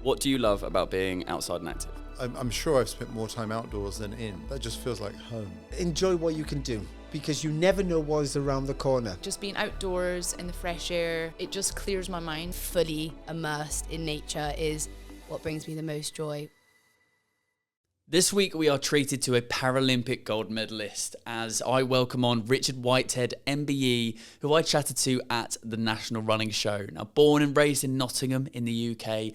What do you love about being outside and active? I'm sure I've spent more time outdoors than in. That just feels like home. Enjoy what you can do, because you never know what is around the corner. Just being outdoors in the fresh air, it just clears my mind. Fully immersed in nature is what brings me the most joy. This week we are treated to a Paralympic gold medalist as I welcome on Richard Whitehead MBE, who I chatted to at the National Running Show. Now, born and raised in Nottingham in the UK,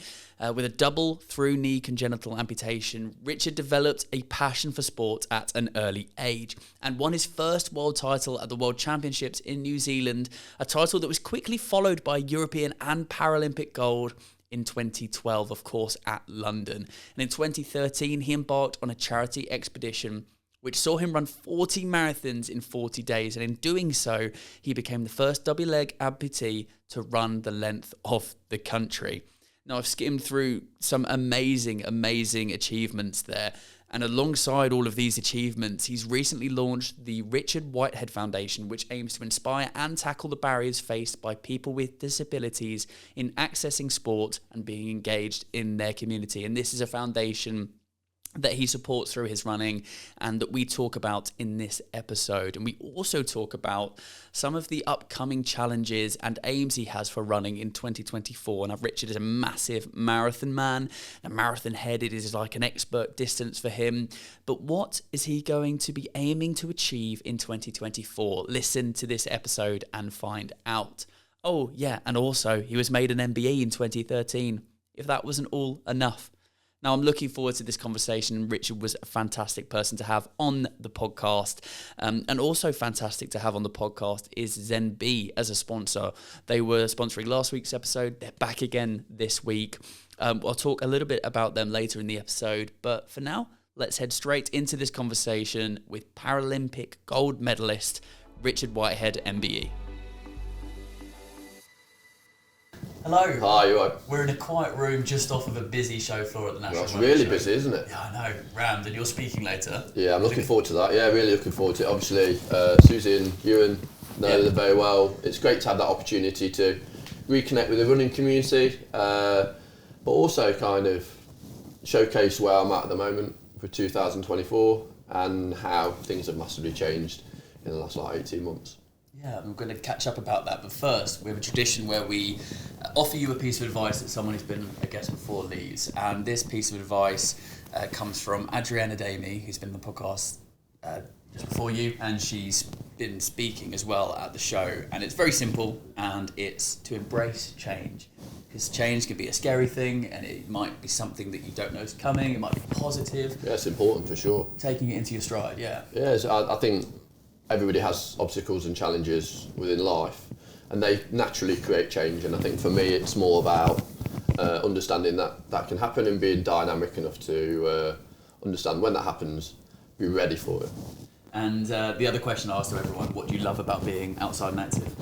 with a double through knee congenital amputation, Richard developed a passion for sport at an early age and won his first world title at the World Championships in New Zealand, a title that was quickly followed by European and Paralympic gold in 2012, of course, at London. And in 2013, he embarked on a charity expedition which saw him run 40 marathons in 40 days. And in doing so, he became the first double-leg amputee to run the length of the country. Now, I've skimmed through some amazing achievements there. And alongside all of these achievements, he's recently launched the Richard Whitehead Foundation, which aims to inspire and tackle the barriers faced by people with disabilities in accessing sport and being engaged in their community. And this is a foundation that he supports through his running and that we talk about in this episode. And we also talk about some of the upcoming challenges and aims he has for running in 2024. Now, Richard is a massive marathon man, a marathon head. It is like an expert distance for him. But what is he going to be aiming to achieve in 2024? Listen to this episode and find out. Oh, yeah, and also he was made an MBE in 2013. If that wasn't all enough. Now, I'm looking forward to this conversation. Richard was a fantastic person to have on the podcast. And also fantastic to have on the podcast is ZenB as a sponsor. They were sponsoring last week's episode. They're back again this week. I'll talk a little bit about them later in the episode. But for now, let's head straight into this conversation with Paralympic gold medalist Richard Whitehead MBE. Hello. Hi, you alright? We're in a quiet room just off of a busy show floor at the National Well, it's Running really Show. busy, isn't it? Yeah, I know. Rammed, and you're speaking later. Yeah, I'm looking forward to that. Yeah, really looking forward to it. Obviously, Susie and Ewan know them very well. It's great to have that opportunity to reconnect with the running community, but also kind of showcase where I'm at the moment for 2024 and how things have massively changed in the last 18 months. Yeah, we're going to catch up about that, but first we have a tradition where we offer you a piece of advice that someone who's been a guest before leaves, and this piece of advice comes from Adriana Damey, who's been on the podcast just before you, and she's been speaking as well at the show, and it's very simple, and it's to embrace change, because change can be a scary thing, and it might be something that you don't know is coming, it might be positive. Yeah, it's important for sure. Taking it into your stride, yeah. Yeah, so I think everybody has obstacles and challenges within life, and they naturally create change. And I think for me, it's more about understanding that that can happen and being dynamic enough to understand when that happens, be ready for it. And the other question I asked to everyone: what do you love about being outside and active?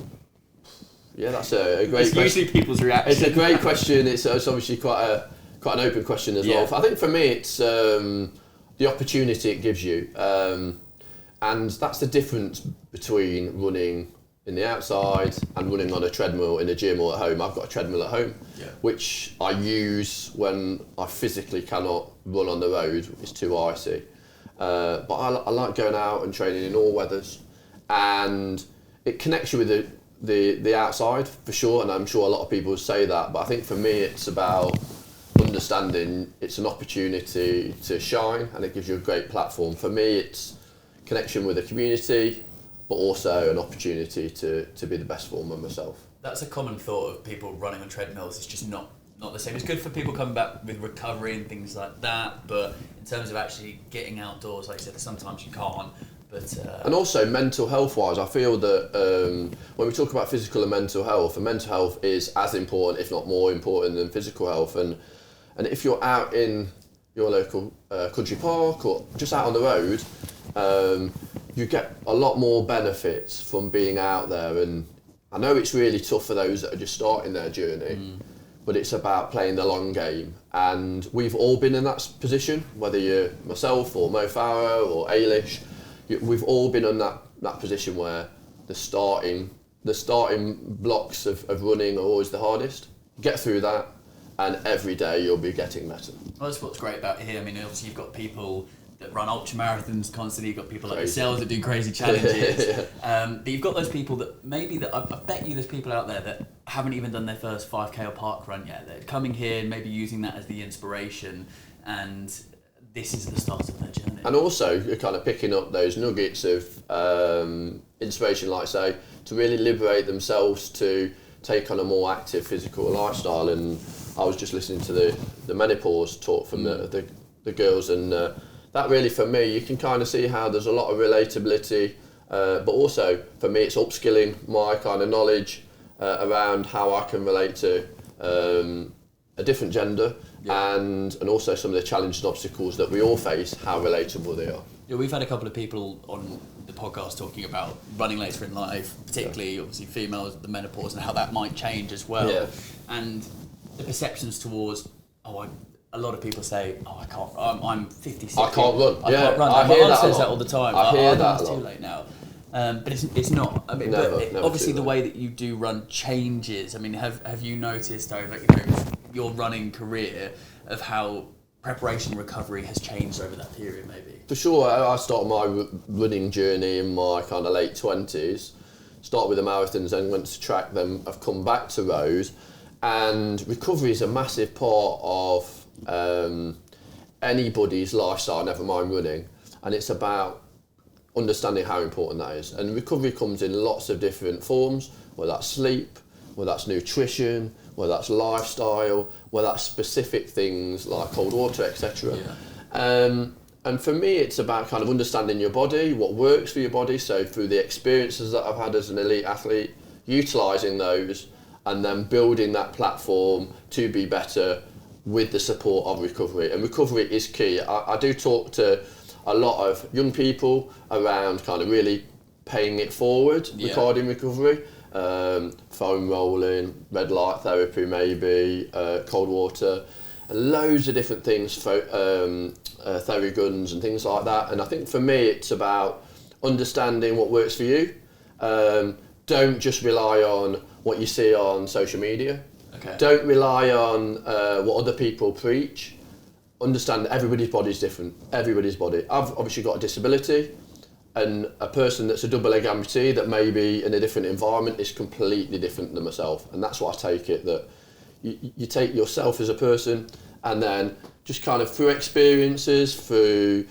Yeah, that's a great It's question. usually people's reaction. It's a great question. It's obviously quite an open question as well. I think for me, it's the opportunity it gives you. And that's the difference between running in the outside and running on a treadmill in a gym or at home. I've got a treadmill at home, which I use when I physically cannot run on the road. It's too icy. But I like going out and training in all weathers. And it connects you with the outside, for sure. And I'm sure a lot of people say that. But I think for me, it's about understanding it's an opportunity to shine, and it gives you a great platform. For me, it's connection with the community, but also an opportunity to be the best form of myself. That's a common thought of people running on treadmills. It's just not the same. It's good for people coming back with recovery and things like that, but in terms of actually getting outdoors, like I said, sometimes you can't. But and also mental health wise, I feel that when we talk about physical and mental health is as important, if not more important, than physical health. And if you're out in your local country park or just out on the road, you get a lot more benefits from being out there. And I know it's really tough for those that are just starting their journey, but it's about playing the long game. And we've all been in that position, whether you're myself or Mo Farah or Ailish, we've all been in that position where the starting blocks of running are always the hardest. Get through that, and every day you'll be getting better. Well, that's what's great about here. I mean, obviously you've got people that run ultra marathons constantly. You've got people like yourselves that do crazy challenges. But you've got those people that I bet you there's people out there that haven't even done their first 5K or park run yet. They're coming here and maybe using that as the inspiration, and this is the start of their journey. And also you're kind of picking up those nuggets of inspiration, like say, to really liberate themselves to take on a more active physical lifestyle. And I was just listening to the menopause talk from the girls, and that really, for me, you can kind of see how there's a lot of relatability, but also for me it's upskilling my kind of knowledge around how I can relate to a different gender, and also some of the challenges and obstacles that we all face, how relatable they are. Yeah, we've had a couple of people on the podcast talking about running later in life, particularly obviously females, the menopause, and how that might change as well. Yeah. And the perceptions towards, a lot of people say, I can't, I'm 56. I can't run. I can't run. I My hear mum that says a lot. that all the time. I hear that It's a lot. too late now. But it's not. I mean, Never obviously too the late. way that you do run changes. I mean, have you noticed over your running career of how preparation and recovery has changed over that period, maybe? For sure, I started my running journey in my kind of late 20s. Started with the marathons, then went to track, then I've come back to road. And recovery is a massive part of anybody's lifestyle, never mind running. And it's about understanding how important that is. And recovery comes in lots of different forms, whether that's sleep, whether that's nutrition, whether that's lifestyle, whether that's specific things like cold water, etc. Yeah. And for me, it's about kind of understanding your body, what works for your body. So through the experiences that I've had as an elite athlete, utilising those, and then building that platform to be better with the support of recovery. And recovery is key. I do talk to a lot of young people around kind of really paying it forward regarding recovery. Foam rolling, red light therapy maybe, cold water, and loads of different things, Theraguns and things like that. And I think for me it's about understanding what works for you. Don't just rely on what you see on social media. Okay. Don't rely on what other people preach. Understand that everybody's body is different. Everybody's body. I've obviously got a disability, and a person that's a double leg amputee that may be in a different environment is completely different than myself. And that's what I take it, that you take yourself as a person, and then just kind of through experiences, through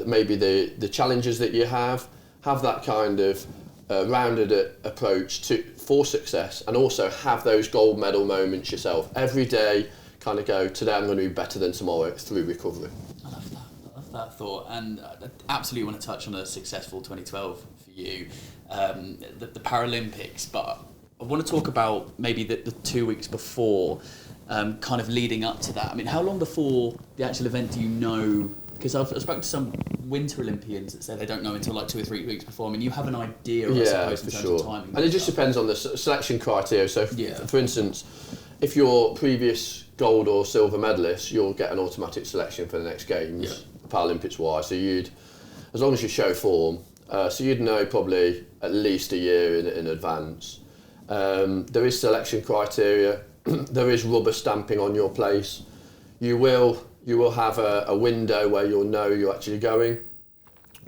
maybe the challenges that you have that kind of rounded approach for success, and also have those gold medal moments yourself. Every day, kind of go, today I'm going to be better than tomorrow through recovery. I love that thought, and I absolutely want to touch on a successful 2012 for you, the Paralympics, but I want to talk about maybe the 2 weeks before, kind of leading up to that. I mean, how long before the actual event do you know? Because I've spoken to some Winter Olympians that say they don't know until like 2 or 3 weeks before. I mean, you have an idea, I suppose, in terms of timing. And it just depends on the selection criteria. So, for instance, if you're previous gold or silver medalist, you'll get an automatic selection for the next games, Paralympics wise. So as long as you show form, so you'd know probably at least a year in advance. There is selection criteria. There is rubber stamping on your place. You will have a window where you'll know you're actually going.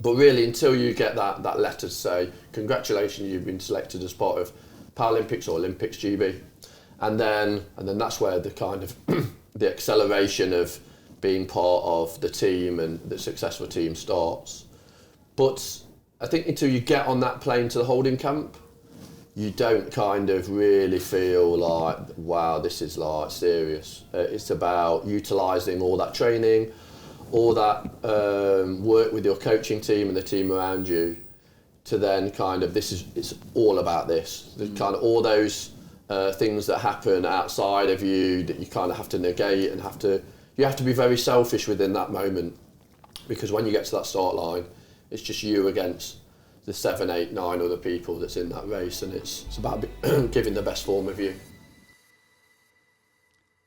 But really, until you get that letter to say, congratulations, you've been selected as part of Paralympics or Olympics GB. And then that's where the kind of the acceleration of being part of the team and the successful team starts. But I think until you get on that plane to the holding camp, you don't kind of really feel like, wow, this is like serious. It's about utilising all that training, all that work with your coaching team and the team around you, to then kind of, it's all about this. There's kind of all those things that happen outside of you that you kind of have to negate, and you have to be very selfish within that moment, because when you get to that start line, it's just you against the 7, 8, 9 other people that's in that race, and it's about giving the best form of you.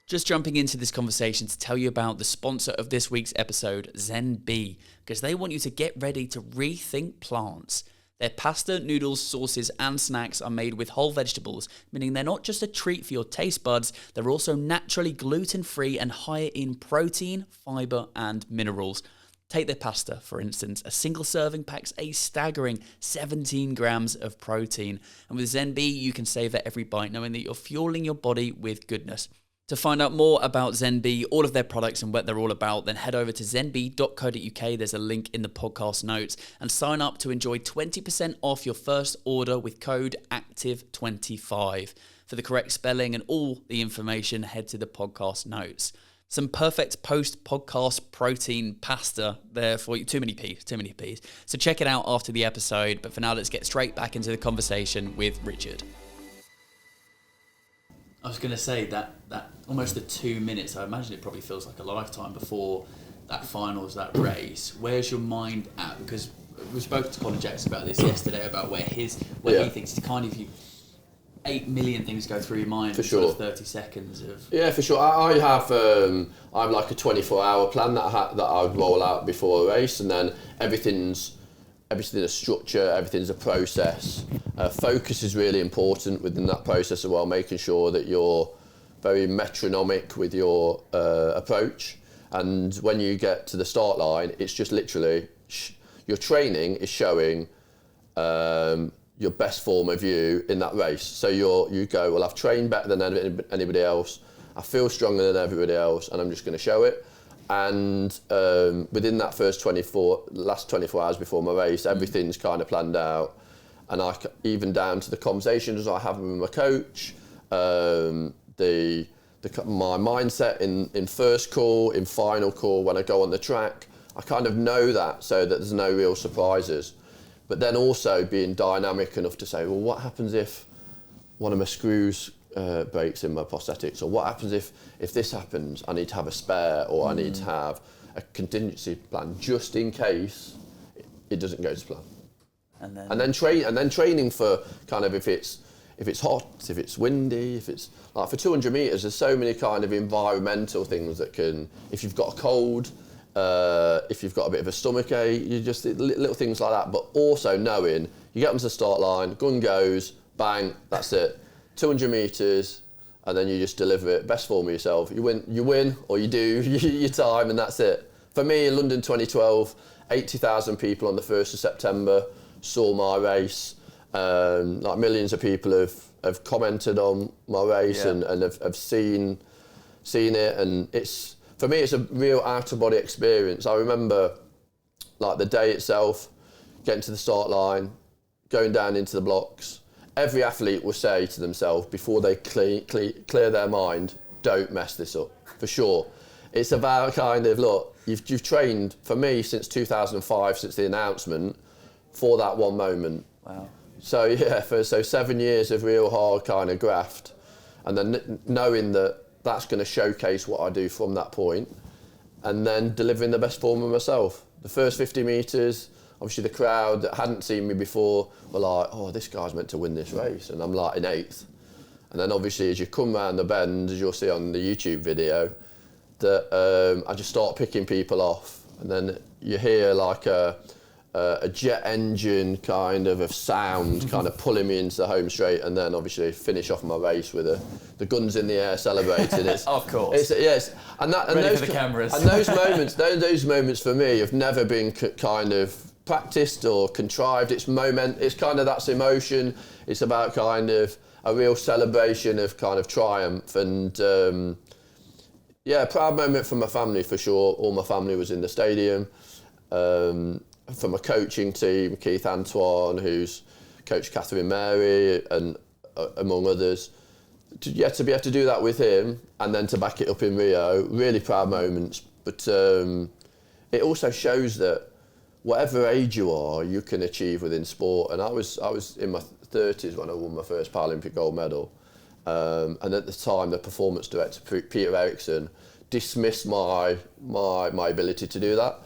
Just jumping into this conversation to tell you about the sponsor of this week's episode, Zen B, because they want you to get ready to rethink plants. Their pasta, noodles, sauces, and snacks are made with whole vegetables, meaning they're not just a treat for your taste buds, they're also naturally gluten-free and higher in protein, fibre, and minerals. Take their pasta, for instance. A single serving packs a staggering 17 grams of protein. And with ZenB, you can savor every bite, knowing that you're fueling your body with goodness. To find out more about ZenB, all of their products and what they're all about, then head over to zenb.co.uk. There's a link in the podcast notes, and sign up to enjoy 20% off your first order with code ACTIVE25. For the correct spelling and all the information, head to the podcast notes. Some perfect post-podcast protein pasta there for you. Too many P's. So check it out after the episode. But for now, let's get straight back into the conversation with Richard. I was going to say that almost the 2 minutes, I imagine it probably feels like a lifetime before that finals, that race. Where's your mind at? Because we spoke to Colin Jackson about this yesterday, about where he thinks it's kind of 8 million things go through your mind in sort of 30 seconds of... Yeah, for sure. I have like a 24-hour plan that I would roll out before a race, and then everything's a structure, everything's a process. Focus is really important within that process as well, making sure that you're very metronomic with your approach. And when you get to the start line, it's just literally, your training is showing your best form of you in that race. So you go, well, I've trained better than anybody else, I feel stronger than everybody else, and I'm just going to show it. And within that last 24 hours before my race, everything's kind of planned out. And even down to the conversations I have with my coach, my mindset in first call, in final call, when I go on the track, I kind of know that, so that there's no real surprises. But then also being dynamic enough to say, well, what happens if one of my screws breaks in my prosthetics, or what happens if this happens? I need to have a spare, or I need to have a contingency plan just in case it doesn't go to plan. And then training for kind of if it's hot, if it's windy, if it's like for 200 meters, there's so many kind of environmental things that can, if you've got a cold, if you've got a bit of a stomach ache, you just little things like that. But also knowing you get onto the start line, gun goes, bang, that's it. 200 meters, and then you just deliver it, best form of yourself. You win, or you do your time, and that's it. For me, in London 2012, 80,000 people on the 1st of September saw my race. Like millions of people have commented on my race and have seen it, and for me it's a real out-of-body experience. I remember like the day itself, getting to the start line, going down into the blocks. Every athlete will say to themselves before they clear their mind, don't mess this up, for sure. It's about kind of, look, you've trained, for me, since 2005, since the announcement, for that one moment. Wow. So yeah, so 7 years of real hard kind of graft, and then knowing that that's going to showcase what I do from that point, and then delivering the best form of myself. The first 50 metres, obviously the crowd that hadn't seen me before were like, oh, this guy's meant to win this race, and I'm like in 8th. And then obviously as you come round the bend, as you'll see on the YouTube video, that I just start picking people off, and then you hear like a jet engine kind of sound kind of pulling me into the home straight, and then obviously finish off my race with the guns in the air celebrating. Of course. Yes, and Ready for the cameras. And those moments for me have never been kind of practiced or contrived. It's kind of that's emotion. It's about kind of a real celebration of kind of triumph, and proud moment for my family for sure. All my family was in the stadium. From a coaching team, Keith Antoine, who's coached Catherine Mary, and among others, to be able to do that with him, and then to back it up in Rio, really proud moments. But it also shows that whatever age you are, you can achieve within sport. And I was in my 30s when I won my first Paralympic gold medal, and at the time, the performance director Peter Eriksson dismissed my ability to do that,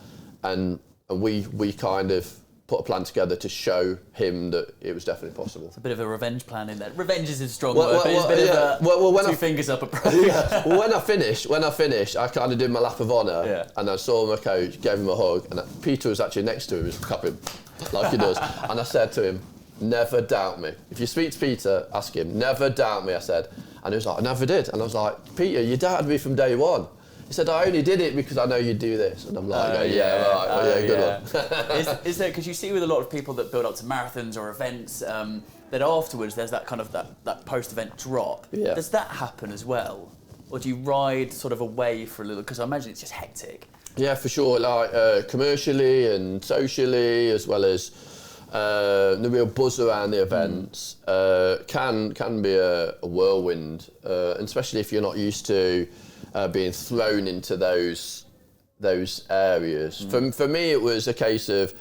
and we kind of put a plan together to show him that it was definitely possible. It's a bit of a revenge plan in that. Revenge is a strong word, but it's a bit of a two fingers up approach. Yeah. Well, when I finished, I kind of did my lap of honour, and I saw my coach, gave him a hug, and Peter was actually next to him, was clapping. like he does. And I said to him, never doubt me. If you speak to Peter, ask him, never doubt me, I said. And he was like, I never did. And I was like, Peter, you doubted me from day one. He said, I only did it because I know you'd do this. And I'm like, right, well, yeah, good one. Is there, because you see with a lot of people that build up to marathons or events, that afterwards there's that kind of that post-event drop. Yeah. Does that happen as well? Or do you ride sort of away for a little, because I imagine it's just hectic. Yeah, for sure, like commercially and socially, as well as the real buzz around the events can be a whirlwind, and especially if you're not used to being thrown into those areas. For me, it was a case of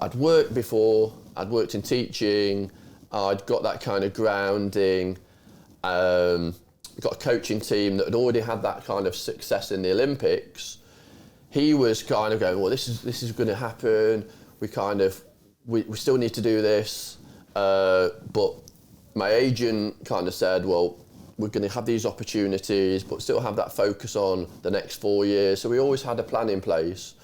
I'd worked before, I'd worked in teaching, I'd got that kind of grounding, got a coaching team that had already had that kind of success in the Olympics. He was kind of going, well, this is going to happen. We still need to do this, but my agent kind of said, well, we're going to have these opportunities, but still have that focus on the next 4 years. So we always had a plan in place,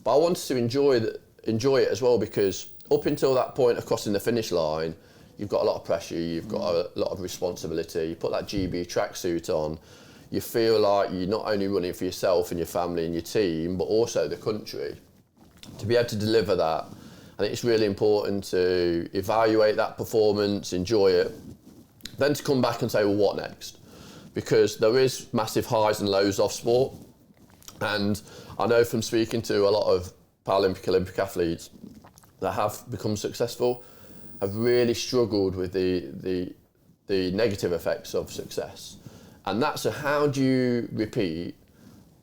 but I wanted to enjoy it as well, because up until that point of crossing the finish line, you've got a lot of pressure, you've got a lot of responsibility. You put that GB tracksuit on, you feel like you're not only running for yourself and your family and your team, but also the country. To be able to deliver that, I think it's really important to evaluate that performance, enjoy it, then to come back and say, well, what next? Because there is massive highs and lows of sport. And I know from speaking to a lot of Paralympic, Olympic athletes that have become successful, have really struggled with the negative effects of success. And that's how do you repeat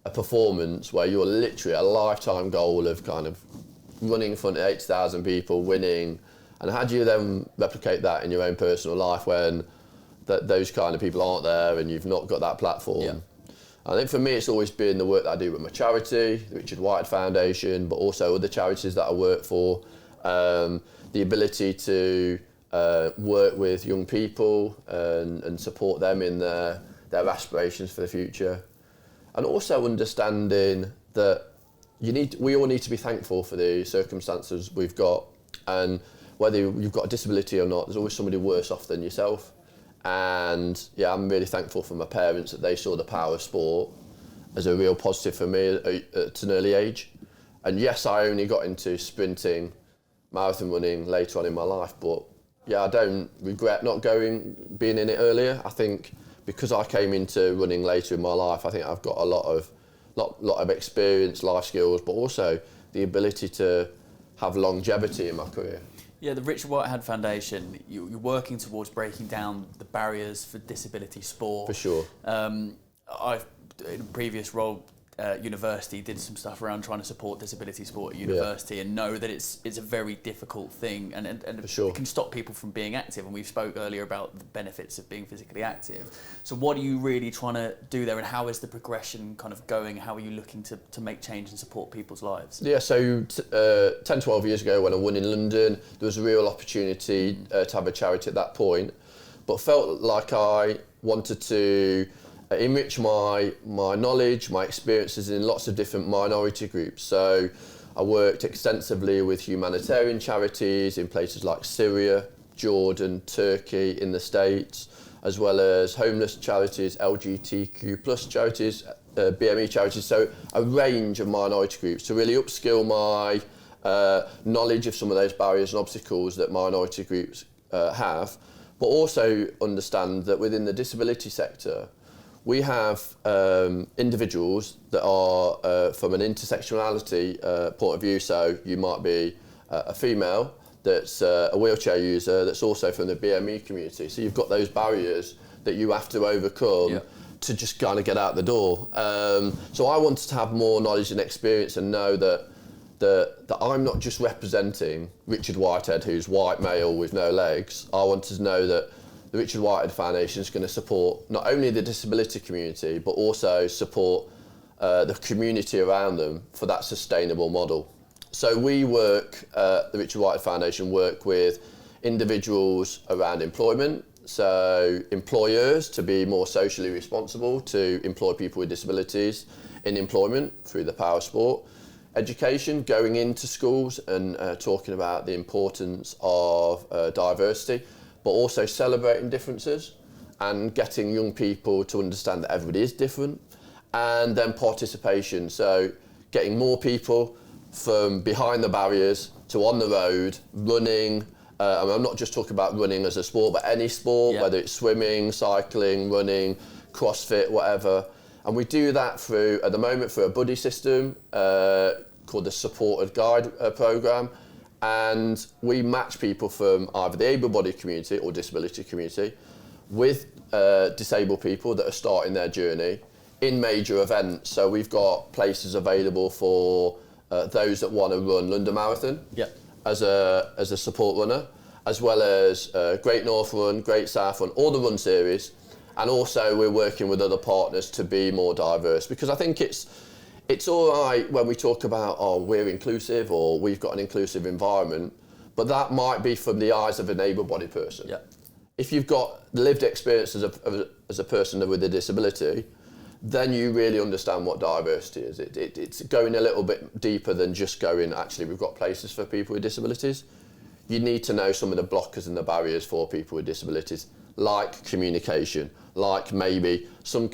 a performance where you're literally a lifetime goal of kind of running in front of 80,000 people, winning, and how do you then replicate that in your own personal life when those kind of people aren't there and you've not got that platform? Yeah. I think for me it's always been the work that I do with my charity, the Richard Whitehead Foundation, but also other charities that I work for, the ability to work with young people and support them in their aspirations for the future, and also understanding that we all need to be thankful for the circumstances we've got, and whether you've got a disability or not, there's always somebody worse off than yourself. And yeah, I'm really thankful for my parents that they saw the power of sport as a real positive for me at an early age. And yes, I only got into sprinting, marathon running later on in my life, but yeah, I don't regret not being in it earlier. I think because I came into running later in my life, I think I've got a lot of experience, life skills, but also the ability to have longevity in my career. Yeah, the Richard Whitehead Foundation, you're working towards breaking down the barriers for disability sport. For sure. I've, in a previous role at university, did some stuff around trying to support disability sport at university, and know that it's a very difficult thing, and For sure. It can stop people from being active. And we spoke earlier about the benefits of being physically active. So what are you really trying to do there, and how is the progression kind of going? How are you looking to make change and support people's lives? Yeah, so 10, 12 years ago when I won in London, there was a real opportunity to have a charity at that point, but felt like I wanted to enrich my knowledge, my experiences in lots of different minority groups. So I worked extensively with humanitarian charities in places like Syria, Jordan, Turkey, in the States, as well as homeless charities, LGBTQ plus charities, BME charities, so a range of minority groups to really upskill my knowledge of some of those barriers and obstacles that minority groups have, but also understand that within the disability sector, we have individuals that are from an intersectionality point of view, so you might be a female that's a wheelchair user that's also from the BME community. So you've got those barriers that you have to overcome to just kind of get out the door. So I wanted to have more knowledge and experience and know that I'm not just representing Richard Whitehead, who's white male with no legs. I wanted to know that the Richard Whitehead Foundation is going to support not only the disability community, but also support the community around them for that sustainable model. So we work, the Richard Whitehead Foundation work with individuals around employment, so employers to be more socially responsible, to employ people with disabilities in employment through the power of sport. education, going into schools and talking about the importance of diversity, but also celebrating differences and getting young people to understand that everybody is different. And then participation, so getting more people from behind the barriers to on the road, running. I'm not just talking about running as a sport, but any sport, whether it's swimming, cycling, running, CrossFit, whatever. And we do that through, at the moment, through a buddy system called the Supported Guide Programme. And we match people from either the able-bodied community or disability community with disabled people that are starting their journey in major events. So we've got places available for those that want to run London Marathon as a support runner, as well as Great North Run, Great South Run, all the run series. And also we're working with other partners to be more diverse, because I think it's all right when we talk about, oh, we're inclusive or we've got an inclusive environment, but that might be from the eyes of an able-bodied person. If you've got lived experience as a person with a disability, then you really understand what diversity is. It's going a little bit deeper than just going, actually, we've got places for people with disabilities. You need to know some of the blockers and the barriers for people with disabilities, like communication, like maybe some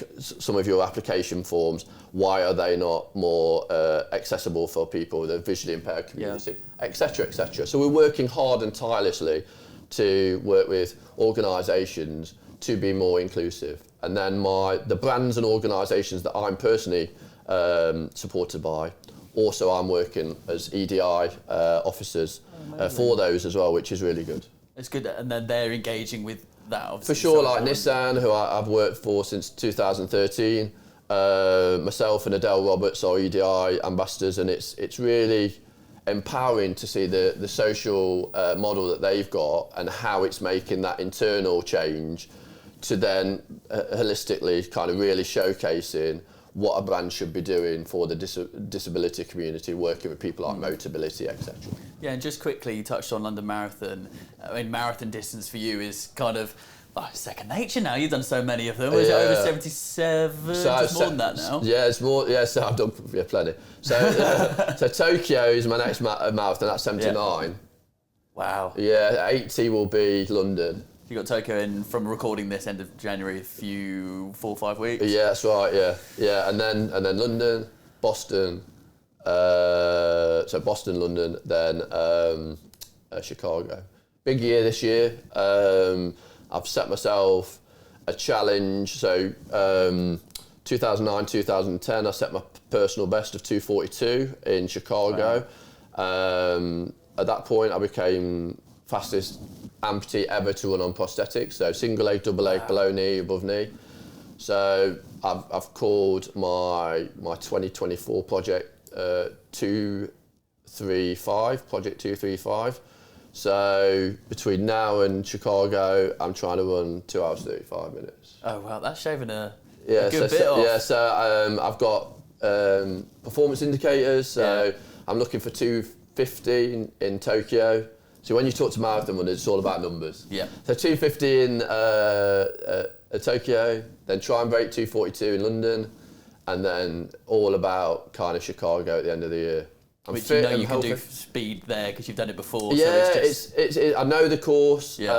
of your application forms, why are they not more accessible for people with a visually impaired community, etc., etc. So we're working hard and tirelessly to work with organisations to be more inclusive. And then the brands and organisations that I'm personally supported by, also I'm working as EDI officers for those as well, which is really good. It's good, and then they're engaging with that, obviously. For sure, like Nissan, who I've worked for since 2013, myself and Adele Roberts are EDI ambassadors, and it's really empowering to see the social model that they've got and how it's making that internal change to then holistically kind of really showcasing what a brand should be doing for the disability community, working with people like Motability, etc. Yeah, and just quickly, you touched on London Marathon. I mean, marathon distance for you is kind of second nature now. You've done so many of them. Is it over 77? Just more than that now? Yeah, it's more. Yeah, so I've done plenty. So Tokyo is my next marathon. That's 79. Wow. Yeah, 80 will be London. You got Tokyo in from recording this end of January, 4 or 5 weeks. Yeah, that's right. Yeah, and then London, Boston. So Boston, London, then Chicago. Big year this year. I've set myself a challenge. So 2009, 2010, I set my personal best of 2:42 in Chicago. Wow. At that point, I became fastest amputee ever to run on prosthetics. So single leg, double leg, below knee, above knee. So I've called my 2024 project 235, Project 235. So between now and Chicago, I'm trying to run 2 hours 35 minutes. Oh wow, that's shaving a good bit off. Yeah, so I've got performance indicators. So I'm looking for 250 in Tokyo. So when you talk to marathon runners, it's all about numbers. Yeah. So 250 in Tokyo, then try and break 242 in London, and then all about kind of Chicago at the end of the year. Which you know you can do speed there because you've done it before. Yeah, so it's I know the course. Yeah.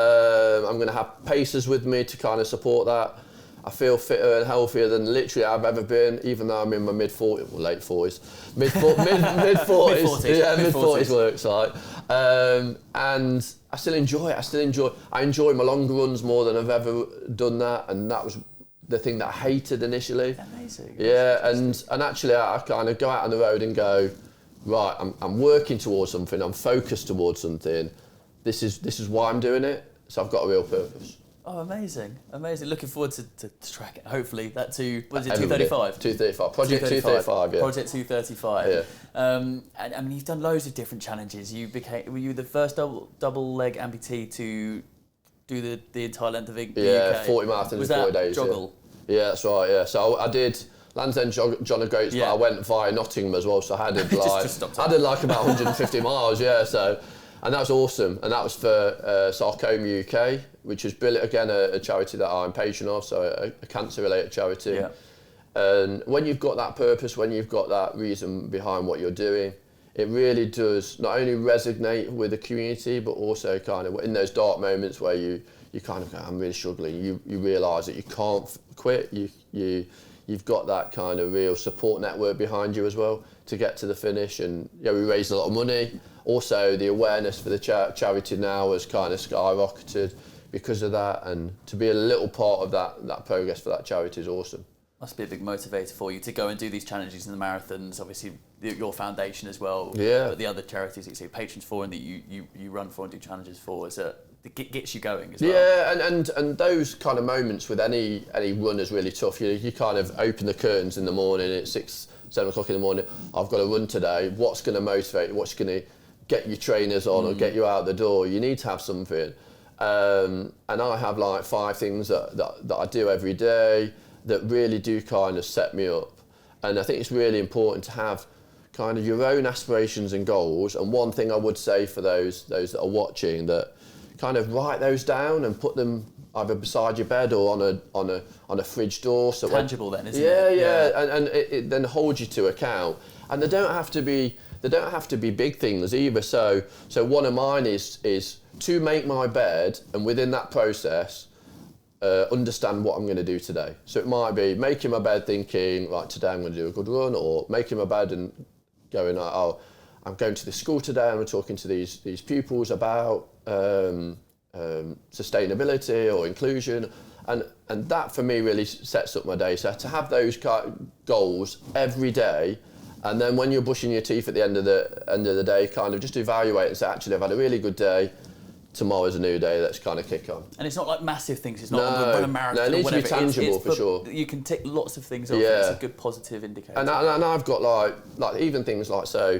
I'm going to have pacers with me to kind of support that. I feel fitter and healthier than literally I've ever been, even though I'm in my mid-40s, well, late 40s, mid-40s. Yeah, mid-40s works like. And I still enjoy it. I enjoy my long runs more than I've ever done that, and that was the thing that I hated initially. Amazing. Yeah, and actually I kind of go out on the road and go, right, I'm working towards something, I'm focused towards something. This is why I'm doing it, so I've got a real purpose. Oh, amazing. Looking forward to track it. Hopefully that was it 235? 235. Project 235, yeah. Project 235. Yeah. And I mean, you've done loads of different challenges. Were you the first double leg amputee to do the entire length of the UK? Yeah, 40 marathons in 40 days. Joggle? Yeah, that's right, yeah. So I did Land's End, John O'Groats, but I went via Nottingham as well, so I did like about 150 miles, yeah, so. And that was awesome, and that was for Sarcoma UK, which is again a charity that I'm patron of, so a cancer-related charity. Yeah. And when you've got that purpose, when you've got that reason behind what you're doing, it really does not only resonate with the community, but also kind of in those dark moments where you kind of go, I'm really struggling, you realise that you can't quit, you've got that kind of real support network behind you as well to get to the finish. And we raised a lot of money. Also, the awareness for the charity now has kind of skyrocketed because of that, and to be a little part of that progress for that charity is awesome. Must be a big motivator for you to go and do these challenges in the marathons. Obviously, your foundation as well. Yeah. But the other charities that you say Patrons for and that you run for and do challenges for, it gets you going as well. Yeah, and those kind of moments with any run is really tough. You kind of open the curtains in the morning at 6, 7 o'clock in the morning. I've got to run today. What's going to motivate you? What's going to get your trainers on or get you out the door? You need to have something. And I have like 5 things that I do every day that really do kind of set me up. And I think it's really important to have kind of your own aspirations and goals. And one thing I would say for those that are watching, that kind of write those down and put them either beside your bed or on a fridge door. So tangible then, isn't it? Yeah. And it then holds you to account. And they don't have to be big things either. So one of mine is to make my bed, and within that process, understand what I'm going to do today. So it might be making my bed thinking, right, today I'm going to do a good run, or making my bed and going, oh, I'm going to this school today and I'm talking to these pupils about sustainability or inclusion. And that for me really sets up my day. So to have those goals every day, and then when you're brushing your teeth at the end of the day, kind of just evaluate and say, actually, I've had a really good day. Tomorrow's a new day, let's kind of kick on. And it's not like massive things, it's not run a marathon or whatever. No, it needs to be tangible for sure. You can tick lots of things off, Yeah. and it's a good positive indicator. And I've got like even things like, so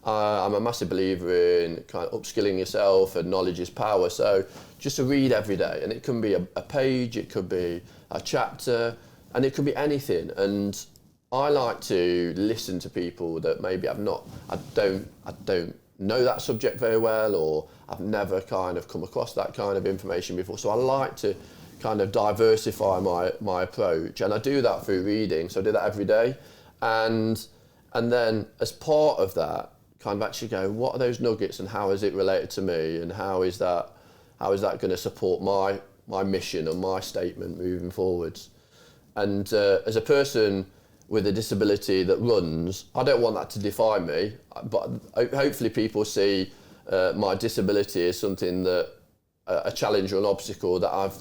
I'm a massive believer in kind of upskilling yourself, and knowledge is power. So just to read every day, and it can be a page, it could be a chapter, and it could be anything. And I like to listen to people that maybe I don't know that subject very well, or I've never kind of come across that kind of information before. So I like to kind of diversify my approach, and I do that through reading. So I do that every day, and then as part of that, kind of actually go, what are those nuggets, and how is it related to me, and how is that going to support my mission and my statement moving forwards? And as a person with a disability that runs, I don't want that to define me, but hopefully people see my disability as something that, a challenge or an obstacle that I've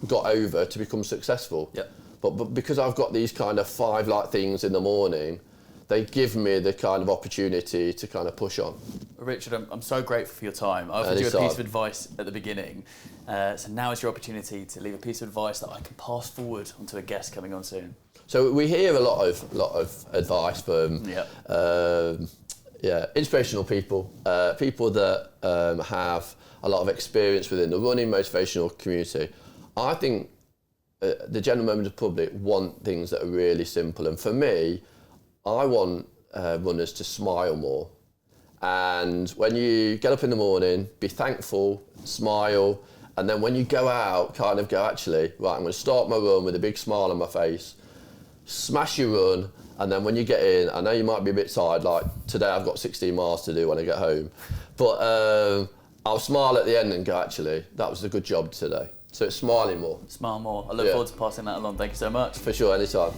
got over to become successful. Yep. But because I've got these kind of 5 things in the morning, they give me the kind of opportunity to kind of push on. Richard, I'm so grateful for your time. I offered you a piece of advice at the beginning, so now is your opportunity to leave a piece of advice that I can pass forward onto a guest coming on soon. So we hear a lot of advice from inspirational people, people that have a lot of experience within the running motivational community. I think the general members of the public want things that are really simple, and for me, I want runners to smile more. And when you get up in the morning, be thankful, smile, and then when you go out, kind of go, actually, right, I'm going to start my run with a big smile on my face, smash your run, and then when you get in, I know you might be a bit tired, like today I've got 16 miles to do when I get home, but I'll smile at the end and go, actually, that was a good job today. So it's smiling more. Smile more. I look forward to passing that along. Thank you so much. For sure, anytime.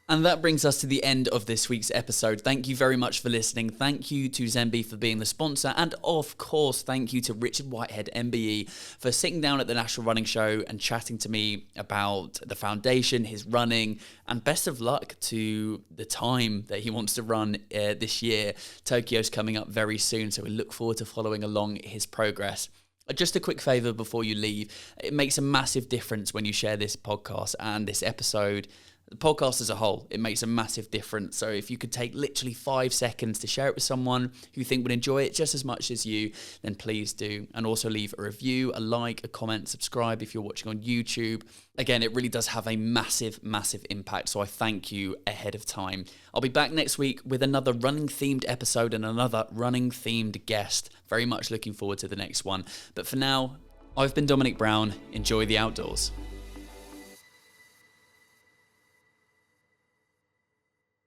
And that brings us to the end of this week's episode. Thank you very much for listening. Thank you to Zenby for being the sponsor. And of course, thank you to Richard Whitehead MBE for sitting down at the National Running Show and chatting to me about the foundation, his running, and best of luck to the time that he wants to run this year. Tokyo's coming up very soon, so we look forward to following along his progress. Just a quick favour before you leave. It makes a massive difference when you share this podcast and this episode. The podcast as a whole, it makes a massive difference. So if you could take literally 5 seconds to share it with someone who you think would enjoy it just as much as you, then please do. And also leave a review, a like, a comment, subscribe if you're watching on YouTube. Again, it really does have a massive, massive impact. So I thank you ahead of time. I'll be back next week with another running themed episode and another running themed guest. Very much looking forward to the next one. But for now, I've been Dominic Brown. Enjoy the outdoors.